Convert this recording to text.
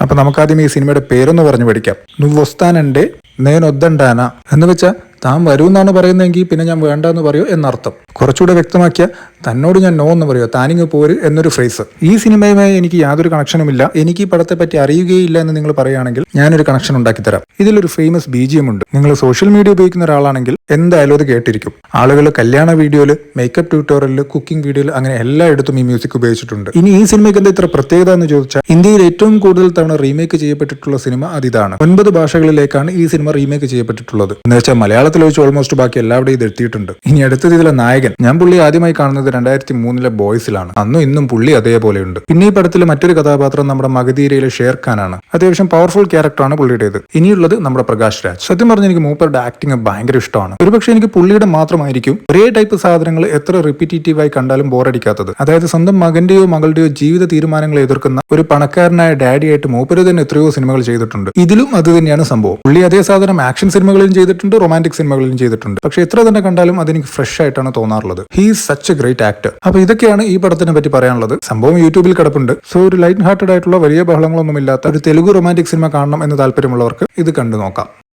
അപ്പൊ നമുക്കാദ്യം ഈ സിനിമയുടെ പേരൊന്ന് പറഞ്ഞു പഠിക്കാം. നുവൊസ്താനന്റെ നേനൊദ്ദണ്ടാന എന്ന് വെച്ചാൽ താൻ വരുമെന്നാണ് പറയുന്നതെങ്കിൽ പിന്നെ ഞാൻ വേണ്ട എന്ന് പറയോ എന്നർത്ഥം. കുറച്ചുകൂടെ വ്യക്തമാക്കിയ തന്നോട് ഞാൻ നോ എന്ന് പറയോ, താനിങ്ങ് പോര് എന്നൊരു ഫ്രേസ്. ഈ സിനിമയുമായി എനിക്ക് യാതൊരു കണക്ഷനുമില്ല, എനിക്ക് ഈ പടത്തെ പറ്റി അറിയുകയില്ല എന്ന് നിങ്ങൾ പറയുകയാണെങ്കിൽ ഞാനൊരു കണക്ഷൻ ഉണ്ടാക്കി തരാം. ഇതിലൊരു ഫേമസ് BGM ഉണ്ട്. നിങ്ങൾ സോഷ്യൽ മീഡിയ ഉപയോഗിക്കുന്ന ഒരാളാണെങ്കിൽ എന്തായാലും അത് കേട്ടിരിക്കും. ആളുകൾ കല്യാണ വീഡിയോയിൽ, മേക്കപ്പ് ട്യൂട്ടോറിയലിൽ, കുക്കിംഗ് വീഡിയോയിൽ അങ്ങനെ എല്ലായിടത്തും ഈ മ്യൂസിക് ഉപയോഗിച്ചിട്ടുണ്ട്. ഇനി ഈ സിനിമയ്ക്ക് എന്താ ഇത്ര പ്രത്യേകത എന്ന് ചോദിച്ചാൽ, ഇന്ത്യയിൽ ഏറ്റവും കൂടുതൽ തവണ റീമേക്ക് ചെയ്യപ്പെട്ടിട്ടുള്ള സിനിമ അതിതാണ്. 9 ഭാഷകളിലേക്കാണ് ഈ സിനിമ റീമേക്ക് ചെയ്യപ്പെട്ടിട്ടുള്ളത്. എന്ന് വെച്ചാൽ മലയാളത്തിൽ വെച്ച് ഓൾമോസ്റ്റ് ബാക്കി എല്ലാവരുടെയും ഇത് എത്തിയിട്ടുണ്ട്. ഇനി അടുത്തത് ഇതിലെ നായകൻ. ഞാൻ പുള്ളി ആദ്യമായി കാണുന്നത് 2003 ബോയ്സിലാണ്. അന്നും ഇന്നും പുള്ളി അതേപോലെയുണ്ട്. പിന്നെ ഈ പടത്തിലെ മറ്റൊരു കഥാപാത്രം നമ്മുടെ മഗധീരയിലെ ഷേർഖാനാണ്. അത്യാവശ്യം പവർഫുൾ ക്യാരക്ടറാണ് പുള്ളിയുടേത്. ഇനിയുള്ളത് നമ്മുടെ പ്രകാശ് രാജ്. സത്യം പറഞ്ഞാൽ എനിക്ക് മൂപ്പറുടെ ആക്ടിങ് ഭയങ്കര ഇഷ്ടമാണ്. ഒരുപക്ഷെ എനിക്ക് പുള്ളിയുടെ മാത്രമായിരിക്കും ഒരേ ടൈപ്പ് സാധനങ്ങൾ എത്ര റിപ്പീറ്റീവായി കണ്ടാലും ബോറടിക്കാത്തത്. അതായത് സ്വന്തം മകന്റെയോ മകളുടെയോ ജീവിത തീരുമാനങ്ങളെ എതിർക്കുന്ന ഒരു പണക്കാരനായ ഡാഡിയായിട്ട് മൂപ്പര് തന്നെ എത്രയോ സിനിമകൾ ചെയ്തിട്ടുണ്ട്. ഇതിലും അത് തന്നെയാണ് സംഭവം. പുള്ളി അതേ സാധനം ആക്ഷൻ സിനിമകളിലും ചെയ്തിട്ടുണ്ട്, റൊമാന്റിക് സിനിമകളിലും ചെയ്തിട്ടുണ്ട്. പക്ഷെ എത്ര തന്നെ കണ്ടാലും അതെനിക്ക് ഫ്രഷ് ആയിട്ടാണ് തോന്നാറുള്ളത്. He is such A great actor. അപ്പൊ ഇതൊക്കെയാണ് ഈ പടത്തിനെ പറ്റി പറയാനുള്ളത്. സംഭവം യൂട്യൂബിൽ കിടപ്പുണ്ട്. സോ ഒരു ലൈറ്റ് ഹാർട്ടഡ് ആയിട്ടുള്ള വലിയ ബഹളങ്ങളൊന്നും ഇല്ലാത്ത ഒരു തെലുഗു റൊമാന്റിക് സിനിമ കാണണം എന്ന് താല്പര്യമുള്ളവർക്ക് ഇത് കണ്ടു നോക്കാം.